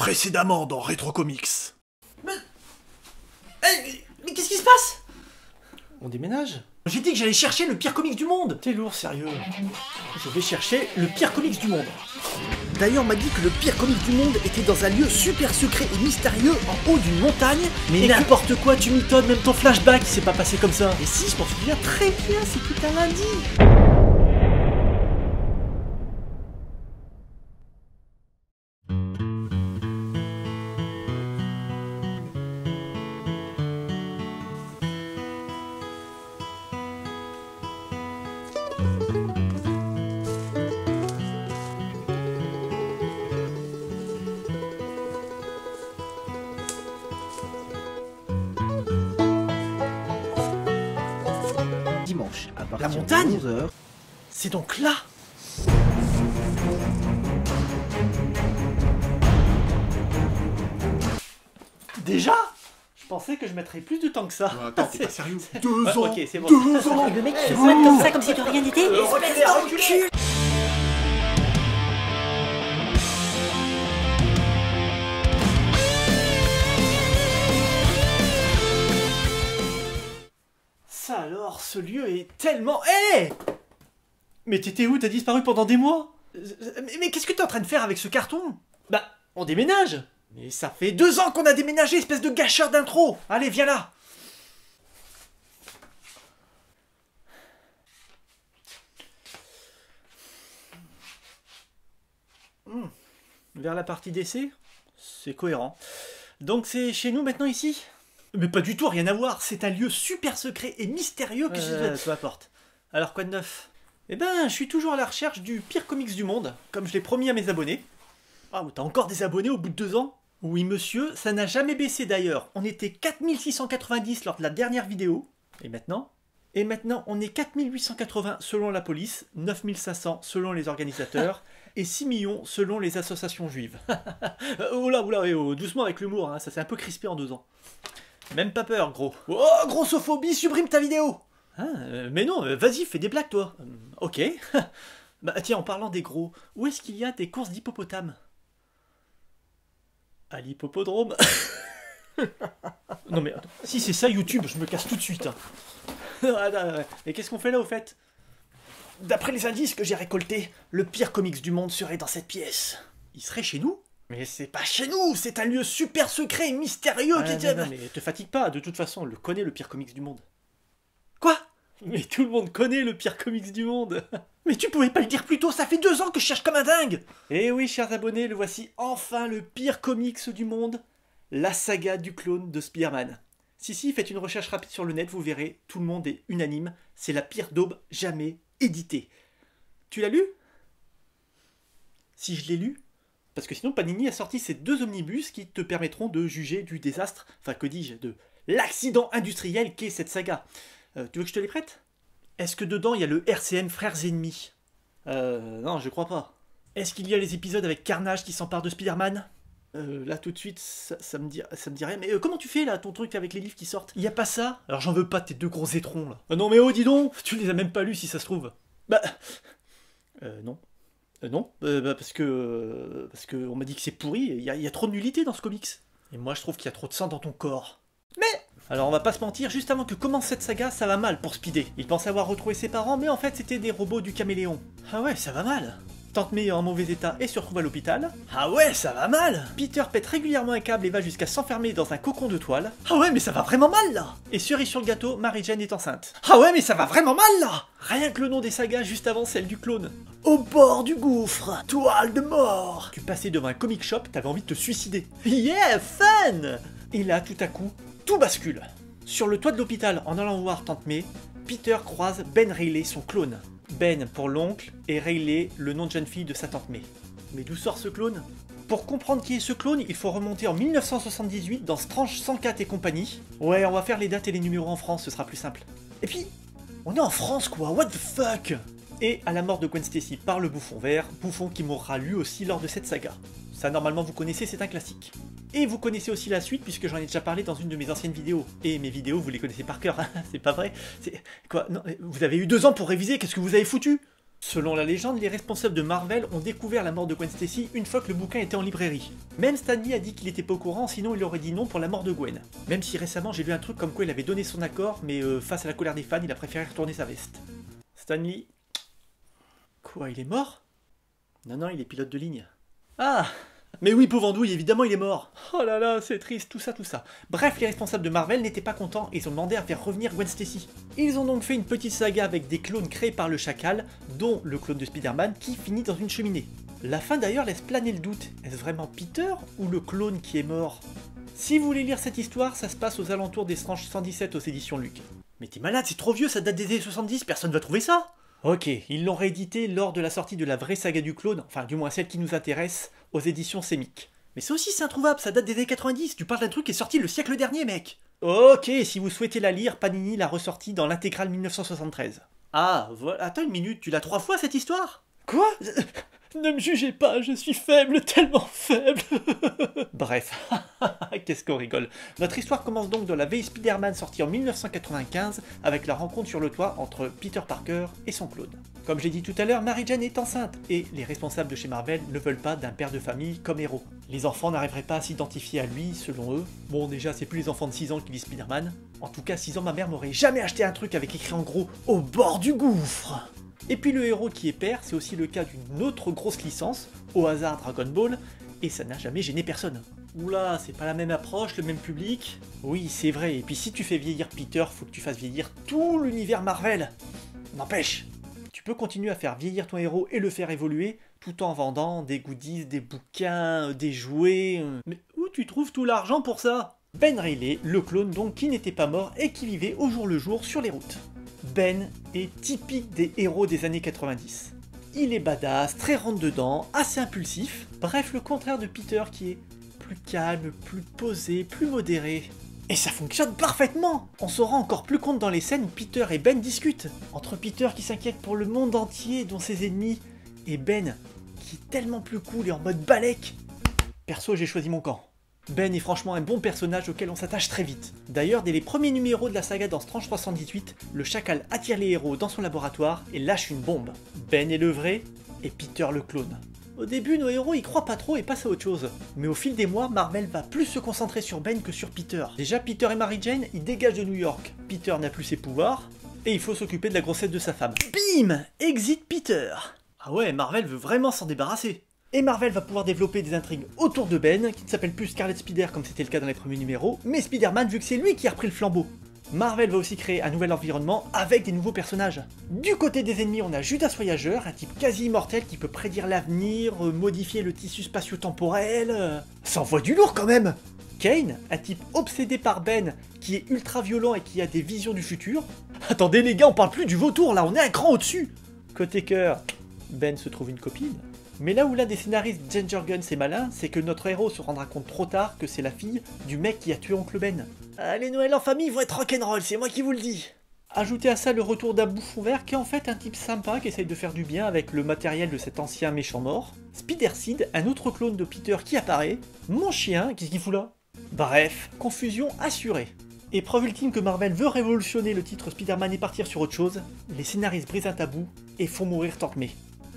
Précédemment dans Retro Comics. Mais qu'est-ce qui se passe? On déménage? J'ai dit que j'allais chercher le pire comics du monde. T'es lourd, sérieux. Je vais chercher le pire comics du monde. D'ailleurs, on m'a dit que le pire comics du monde était dans un lieu super secret et mystérieux en haut d'une montagne. Mais n'importe quoi, tu m'étonnes, même ton flashback il s'est pas passé comme ça. Et si, je m'en souviens très bien, c'était un lundi. Dimanche, à partir La montagne de 11h. C'est donc là. Déjà? Je pensais que je mettrais plus de temps que ça. Attends, t'es pas sérieux? 2 Ouais, ans. ok, c'est bon. 2 ans. Le mec qui se pointe comme ça, comme si de rien n'était. Espèce d'enculé. Ça alors, ce lieu est tellement... Hé! Mais t'étais où? T'as disparu pendant des mois? Mais qu'est-ce que t'es en train de faire avec ce carton? Bah, on déménage. Mais ça fait 2 ans qu'on a déménagé, espèce de gâcheur d'intro. Allez, viens là. Vers la partie d'essai? C'est cohérent. Donc c'est chez nous maintenant ici? Mais pas du tout, rien à voir. C'est un lieu super secret et mystérieux que Peu importe. Alors quoi de neuf? Eh ben, je suis toujours à la recherche du pire comics du monde, comme je l'ai promis à mes abonnés. Ah, t'as encore des abonnés au bout de 2 ans? Oui monsieur, ça n'a jamais baissé d'ailleurs. On était 4690 lors de la dernière vidéo. Et maintenant? Et maintenant, on est 4880 selon la police, 9500 selon les organisateurs, et 6 millions selon les associations juives. Oula, doucement avec l'humour, hein, ça s'est un peu crispé en 2 ans. Même pas peur, gros. Oh, grossophobie, supprime ta vidéo. Mais non, vas-y, fais des blagues, toi. Ok. Bah tiens, en parlant des gros, où est-ce qu'il y a des courses d'hippopotames? À l'hippopodrome. Non mais attends, si c'est ça YouTube, je me casse tout de suite. Hein. Et qu'est-ce qu'on fait là au fait? D'après les indices que j'ai récoltés, le pire comics du monde serait dans cette pièce. Il serait chez nous? Mais c'est pas chez nous, c'est un lieu super secret et mystérieux qui tient... Non, mais te fatigue pas, de toute façon, on le connaît le pire comics du monde. Quoi? Mais tout le monde connaît le pire comics du monde. Mais tu pouvais pas le dire plus tôt, ça fait 2 ans que je cherche comme un dingue. Eh oui, chers abonnés, le voici enfin le pire comics du monde, la saga du clone de Spider-Man. Si, faites une recherche rapide sur le net, vous verrez, tout le monde est unanime, c'est la pire daube jamais éditée. Tu l'as lu? Si je l'ai lu? Parce que sinon Panini a sorti ces 2 omnibus qui te permettront de juger du désastre, enfin que dis-je, de l'accident industriel qu'est cette saga. Tu veux que je te les prête? Est-ce que dedans il y a le RCM Frères Ennemis? Non, je crois pas. Est-ce qu'il y a les épisodes avec Carnage qui s'empare de Spider-Man? Là tout de suite, ça me dit rien. Mais comment tu fais là, ton truc avec les livres qui sortent? Y a pas ça? Alors j'en veux pas tes 2 gros étrons là. Non mais oh, dis donc, tu les as même pas lus si ça se trouve. Bah... non. Non, parce que on m'a dit que c'est pourri, il y a trop de nullité dans ce comics. Et moi je trouve qu'il y a trop de sang dans ton corps. Mais alors on va pas se mentir, juste avant que commence cette saga, ça va mal pour Speedy. Il pensait avoir retrouvé ses parents, mais en fait c'était des robots du caméléon. Ah ouais, ça va mal. Tante May est en mauvais état et se retrouve à l'hôpital. Ah ouais, ça va mal. Peter pète régulièrement un câble et va jusqu'à s'enfermer dans un cocon de toile. Ah ouais, mais ça va vraiment mal là. Et cerise sur le gâteau, Mary Jane est enceinte. Ah ouais, mais ça va vraiment mal là. Rien que le nom des sagas juste avant celle du clone. Au bord du gouffre, toile de mort. Tu passais devant un comic shop, t'avais envie de te suicider. Yeah, fun. Et là, tout à coup, tout bascule. Sur le toit de l'hôpital, en allant voir Tante May, Peter croise Ben Reilly, son clone. Ben pour l'oncle et Reilly, le nom de jeune fille de sa Tante May. Mais d'où sort ce clone? Pour comprendre qui est ce clone, il faut remonter en 1978 dans Strange 104 et compagnie. Ouais, on va faire les dates et les numéros en France, ce sera plus simple. Et puis, on est en France quoi, what the fuck? Et à la mort de Gwen Stacy par le Bouffon Vert, Bouffon qui mourra lui aussi lors de cette saga. Ça normalement vous connaissez, c'est un classique. Et vous connaissez aussi la suite puisque j'en ai déjà parlé dans une de mes anciennes vidéos. Et mes vidéos, vous les connaissez par cœur, hein, c'est pas vrai. C'est quoi? Non, vous avez eu 2 ans pour réviser, qu'est-ce que vous avez foutu? Selon la légende, les responsables de Marvel ont découvert la mort de Gwen Stacy une fois que le bouquin était en librairie. Même Stan Lee a dit qu'il était pas au courant, sinon il aurait dit non pour la mort de Gwen. Même si récemment j'ai lu un truc comme quoi il avait donné son accord, mais face à la colère des fans, il a préféré retourner sa veste. Stan Lee... Quoi, il est mort? Non, il est pilote de ligne. Ah! Mais oui, pauvre andouille, évidemment il est mort. Oh là là, c'est triste, tout ça. Bref, les responsables de Marvel n'étaient pas contents et ils ont demandé à faire revenir Gwen Stacy. Ils ont donc fait une petite saga avec des clones créés par le Chacal, dont le clone de Spider-Man qui finit dans une cheminée. La fin d'ailleurs laisse planer le doute, est-ce vraiment Peter ou le clone qui est mort? Si vous voulez lire cette histoire, ça se passe aux alentours des Strange 117 aux éditions Luc. Mais t'es malade, c'est trop vieux, ça date des années 70, personne va trouver ça. Ok, ils l'ont réédité lors de la sortie de la vraie saga du clone, enfin du moins celle qui nous intéresse, aux éditions Semic. Mais ça aussi c'est introuvable, ça date des années 90, tu parles d'un truc qui est sorti le siècle dernier mec. Ok, si vous souhaitez la lire, Panini l'a ressortie dans l'intégrale 1973. Ah, voilà, attends une minute, tu l'as 3 fois cette histoire? Quoi? Ne me jugez pas, je suis faible, tellement faible. Bref, qu'est-ce qu'on rigole. Notre histoire commence donc dans la vieille Spider-Man sortie en 1995 avec la rencontre sur le toit entre Peter Parker et son clone. Comme j'ai dit tout à l'heure, Mary Jane est enceinte et les responsables de chez Marvel ne veulent pas d'un père de famille comme héros. Les enfants n'arriveraient pas à s'identifier à lui selon eux. Bon déjà c'est plus les enfants de 6 ans qui lisent Spider-Man. En tout cas 6 ans ma mère m'aurait jamais acheté un truc avec écrit en gros « Au bord du gouffre ». Et puis le héros qui est père, c'est aussi le cas d'une autre grosse licence, au hasard Dragon Ball, et ça n'a jamais gêné personne. Oula, c'est pas la même approche, le même public. Oui, c'est vrai, et puis si tu fais vieillir Peter, faut que tu fasses vieillir tout l'univers Marvel. N'empêche, tu peux continuer à faire vieillir ton héros et le faire évoluer, tout en vendant des goodies, des bouquins, des jouets... Mais où tu trouves tout l'argent pour ça? Ben Reilly, le clone donc qui n'était pas mort et qui vivait au jour le jour sur les routes. Ben est typique des héros des années 90. Il est badass, très rentre-dedans, assez impulsif, bref le contraire de Peter qui est plus calme, plus posé, plus modéré. Et ça fonctionne parfaitement! On se rend encore plus compte dans les scènes où Peter et Ben discutent. Entre Peter qui s'inquiète pour le monde entier dont ses ennemis, et Ben qui est tellement plus cool et en mode balèque. Perso j'ai choisi mon camp. Ben est franchement un bon personnage auquel on s'attache très vite. D'ailleurs, dès les premiers numéros de la saga dans Strange 318, le Chacal attire les héros dans son laboratoire et lâche une bombe. Ben est le vrai et Peter le clone. Au début, nos héros y croient pas trop et passent à autre chose. Mais au fil des mois, Marvel va plus se concentrer sur Ben que sur Peter. Déjà, Peter et Mary Jane, ils dégagent de New York. Peter n'a plus ses pouvoirs et il faut s'occuper de la grossesse de sa femme. Bim! Exit Peter! Ah ouais, Marvel veut vraiment s'en débarrasser. Et Marvel va pouvoir développer des intrigues autour de Ben, qui ne s'appelle plus Scarlet Spider comme c'était le cas dans les premiers numéros, mais Spider-Man vu que c'est lui qui a repris le flambeau. Marvel va aussi créer un nouvel environnement avec des nouveaux personnages. Du côté des ennemis, on a Judas Voyageur, un type quasi immortel qui peut prédire l'avenir, modifier le tissu spatio-temporel... Ça envoie du lourd quand même! Kane, un type obsédé par Ben, qui est ultra violent et qui a des visions du futur. Attendez les gars, on parle plus du vautour là, on est un cran au-dessus! Côté cœur, Ben se trouve une copine. Mais là où l'un des scénaristes Ginger Guns est malin, c'est que notre héros se rendra compte trop tard que c'est la fille du mec qui a tué Oncle Ben. Les Noëls en famille vont être rock'n'roll, c'est moi qui vous le dis. Ajoutez à ça le retour d'un bouffon vert qui est en fait un type sympa qui essaye de faire du bien avec le matériel de cet ancien méchant mort. Spider-Seed, un autre clone de Peter qui apparaît. Mon chien, qu'est-ce qu'il fout là? Bref, confusion assurée. Et preuve ultime que Marvel veut révolutionner le titre Spider-Man et partir sur autre chose, les scénaristes brisent un tabou et font mourir Tank May.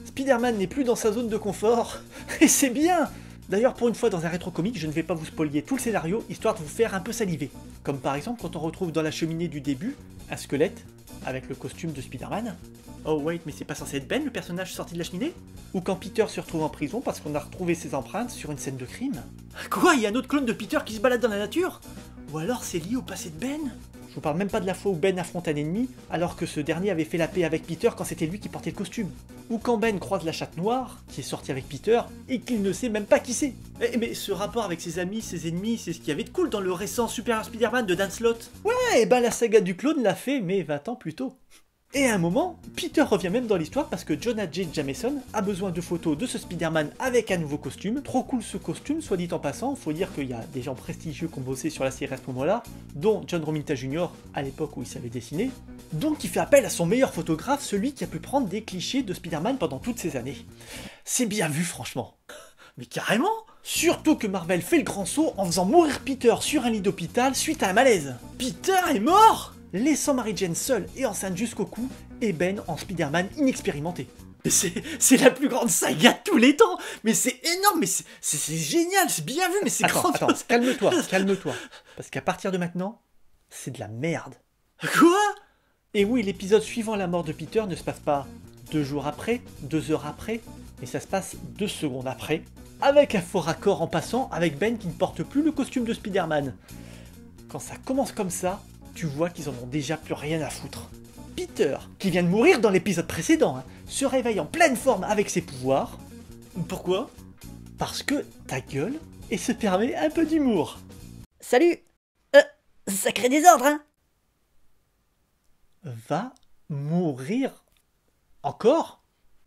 Spider-Man n'est plus dans sa zone de confort, et c'est bien! D'ailleurs, pour une fois dans un rétro-comic, je ne vais pas vous spoiler tout le scénario, histoire de vous faire un peu saliver. Comme par exemple quand on retrouve dans la cheminée du début, un squelette, avec le costume de Spider-Man. Oh wait, mais c'est pas censé être Ben, le personnage sorti de la cheminée? Ou quand Peter se retrouve en prison parce qu'on a retrouvé ses empreintes sur une scène de crime? Quoi, il y a un autre clone de Peter qui se balade dans la nature? Ou alors c'est lié au passé de Ben? Je vous parle même pas de la fois où Ben affronte un ennemi, alors que ce dernier avait fait la paix avec Peter quand c'était lui qui portait le costume. Ou quand Ben croise la chatte noire, qui est sortie avec Peter, et qu'il ne sait même pas qui c'est. Mais ce rapport avec ses amis, ses ennemis, c'est ce qu'il y avait de cool dans le récent Superior Spider-Man de Dan Slott. Ouais, et ben la saga du clone l'a fait, mais 20 ans plus tôt. Et à un moment, Peter revient même dans l'histoire parce que Jonah J. Jameson a besoin de photos de ce Spider-Man avec un nouveau costume. Trop cool ce costume, soit dit en passant, faut dire qu'il y a des gens prestigieux qui ont bossé sur la série à ce moment-là, dont John Romita Jr. à l'époque où il savait dessiner. Donc il fait appel à son meilleur photographe, celui qui a pu prendre des clichés de Spider-Man pendant toutes ces années. C'est bien vu franchement. Mais carrément! Surtout que Marvel fait le grand saut en faisant mourir Peter sur un lit d'hôpital suite à un malaise. Peter est mort! Laissant Mary Jane seule et enceinte jusqu'au cou, et Ben en Spider-Man inexpérimenté. Mais c'est la plus grande saga de tous les temps. Mais c'est énorme, mais c'est génial, c'est bien vu, mais c'est Attends, grandiose. calme-toi. Parce qu'à partir de maintenant, c'est de la merde. Quoi? Et oui, l'épisode suivant la mort de Peter ne se passe pas 2 jours après, 2 heures après, mais ça se passe 2 secondes après, avec un faux raccord en passant avec Ben qui ne porte plus le costume de Spider-Man. Quand ça commence comme ça, tu vois qu'ils en ont déjà plus rien à foutre. Peter, qui vient de mourir dans l'épisode précédent, se réveille en pleine forme avec ses pouvoirs. Pourquoi? Parce que ta gueule, et se permet un peu d'humour. Salut. Sacré désordre, hein. Va mourir encore?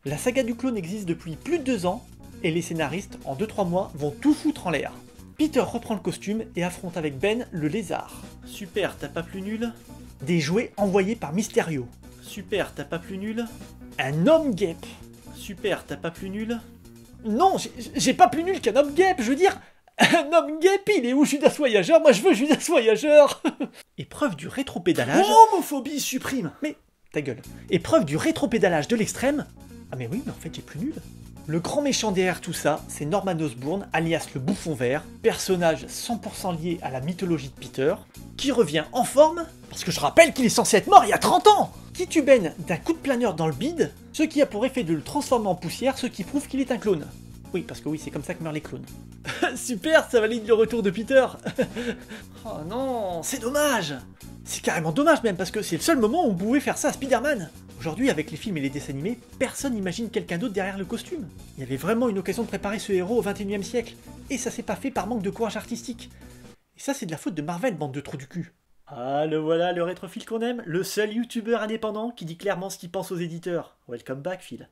La saga du clone existe depuis plus de 2 ans, et les scénaristes, en 2-3 mois, vont tout foutre en l'air. Peter reprend le costume et affronte avec Ben le lézard. Super, t'as pas plus nul? Des jouets envoyés par Mysterio. Super, t'as pas plus nul? Un homme guêpe. Super, t'as pas plus nul? Non, j'ai pas plus nul qu'un homme guêpe, je veux dire, un homme guêpe, il est où Judas Voyageur? Moi je veux Judas Voyageur. Épreuve du rétropédalage. Homophobie suprême. Mais, ta gueule. Épreuve du rétropédalage de l'extrême. Ah mais oui, mais en fait j'ai plus nul. Le grand méchant derrière tout ça, c'est Norman Osborn, alias le Bouffon Vert, personnage 100% lié à la mythologie de Peter, qui revient en forme, parce que je rappelle qu'il est censé être mort il y a 30 ans, qui tue Ben d'un coup de planeur dans le bide, ce qui a pour effet de le transformer en poussière, ce qui prouve qu'il est un clone. Oui, parce que oui, c'est comme ça que meurent les clones. Super, ça valide le retour de Peter. Oh non, c'est dommage. C'est carrément dommage même, parce que c'est le seul moment où on pouvait faire ça à Spider-Man. Aujourd'hui, avec les films et les dessins animés, personne n'imagine quelqu'un d'autre derrière le costume. Il y avait vraiment une occasion de préparer ce héros au XXIe siècle, et ça s'est pas fait par manque de courage artistique. Et ça, c'est de la faute de Marvel, bande de trous du cul. Ah, le voilà, le rétrophile qu'on aime, le seul youtubeur indépendant qui dit clairement ce qu'il pense aux éditeurs. Welcome back, Phil.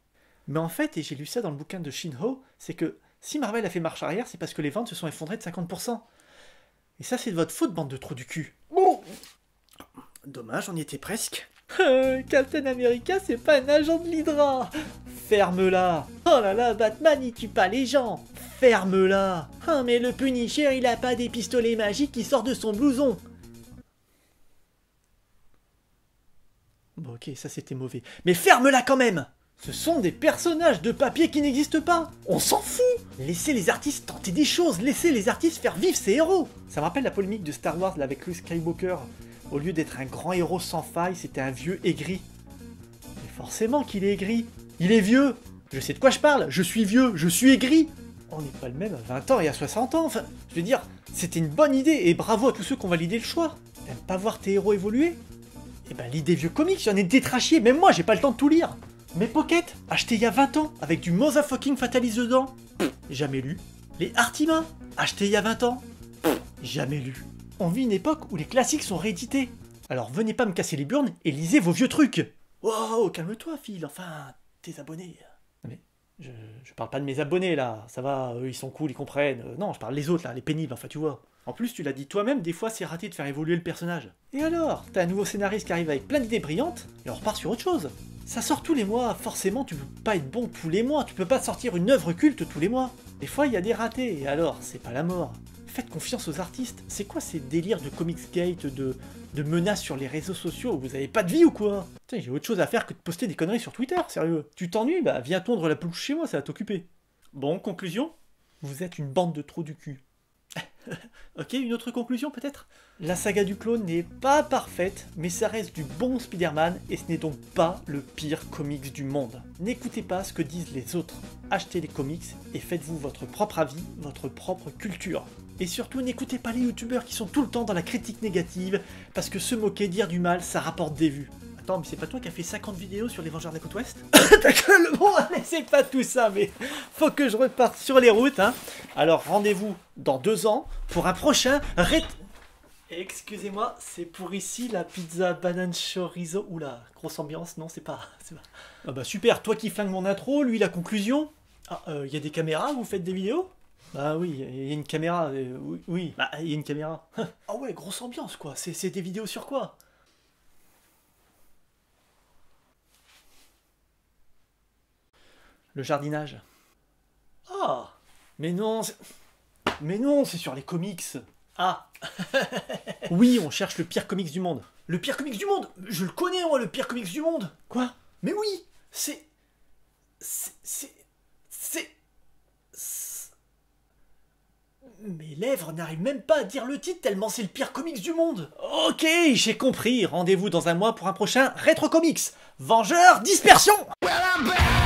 Mais en fait, et j'ai lu ça dans le bouquin de Shinho, c'est que si Marvel a fait marche arrière, c'est parce que les ventes se sont effondrées de 50%. Et ça, c'est de votre faute, bande de trous du cul. Bon. Dommage, on y était presque. Captain America, c'est pas un agent de l'Hydra. Ferme-la. Oh là là, Batman, il tue pas les gens. Ferme-la. Oh, mais le Punisher, il a pas des pistolets magiques qui sortent de son blouson. Bon, ok, ça c'était mauvais. Mais ferme-la quand même. Ce sont des personnages de papier qui n'existent pas. On s'en fout. Laissez les artistes tenter des choses. Laissez les artistes faire vivre ces héros. Ça me rappelle la polémique de Star Wars là, avec Luke Skywalker. Au lieu d'être un grand héros sans faille, c'était un vieux aigri. Mais forcément qu'il est aigri. Il est vieux. Je sais de quoi je parle. Je suis vieux. Je suis aigri. On n'est pas le même à 20 ans et à 60 ans. Enfin, je veux dire, c'était une bonne idée. Et bravo à tous ceux qui ont validé le choix. T'aimes pas voir tes héros évoluer? Eh ben, lis des vieux comics. Il y en a des détrachés. Même moi, j'ai pas le temps de tout lire. Mes Pocket, achetés il y a 20 ans, avec du motherfucking Fatalis dedans. Jamais lu. Les Artima, achetés il y a 20 ans. Jamais lu. On vit une époque où les classiques sont réédités. Alors venez pas me casser les burnes et lisez vos vieux trucs. Wow, calme-toi, Phil, enfin, tes abonnés. Mais je parle pas de mes abonnés là, ça va, eux ils sont cool, ils comprennent. Non, je parle des autres là, les pénibles, enfin tu vois. En plus, tu l'as dit toi-même, des fois c'est raté de faire évoluer le personnage. Et alors, t'as un nouveau scénariste qui arrive avec plein d'idées brillantes, et on repart sur autre chose. Ça sort tous les mois, forcément tu peux pas être bon tous les mois, tu peux pas sortir une œuvre culte tous les mois. Des fois il y a des ratés, et alors, c'est pas la mort. Faites confiance aux artistes. C'est quoi ces délires de Comicsgate, de menaces sur les réseaux sociaux? Vous avez pas de vie ou quoi? Putain, j'ai autre chose à faire que de poster des conneries sur Twitter, sérieux. Tu t'ennuies? Bah viens tondre la pelouse chez moi, ça va t'occuper. Bon, conclusion? Vous êtes une bande de trous du cul. Ok, une autre conclusion peut-être? La saga du clone n'est pas parfaite, mais ça reste du bon Spider-Man et ce n'est donc pas le pire comics du monde. N'écoutez pas ce que disent les autres. Achetez les comics et faites-vous votre propre avis, votre propre culture. Et surtout, n'écoutez pas les youtubeurs qui sont tout le temps dans la critique négative, parce que se moquer, dire du mal, ça rapporte des vues. Attends, mais c'est pas toi qui as fait 50 vidéos sur les Vengeurs de la Côte Ouest? Ta gueule, bon, allez, c'est pas tout ça, mais faut que je reparte sur les routes, hein. Alors, rendez-vous dans 2 ans pour un prochain Excusez-moi, c'est pour ici la pizza banane chorizo. Oula, grosse ambiance, non, c'est pas. Ah bah super, toi qui flingue mon intro, lui la conclusion. Ah, y a des caméras, vous faites des vidéos? Bah oui, il y a une caméra, oui. Bah, il y a une caméra. Ah ouais, grosse ambiance, quoi. C'est des vidéos sur quoi? Le jardinage. Ah, mais non, c'est sur les comics. Ah. Oui, on cherche le pire comics du monde. Le pire comics du monde? Je le connais, moi, le pire comics du monde. Quoi? Mais oui, c'est... Mes lèvres n'arrivent même pas à dire le titre tellement c'est le pire comics du monde. Ok, j'ai compris. Rendez-vous dans un mois pour un prochain Rétro Comics. Vengeurs Dispersion. Well, I'm back.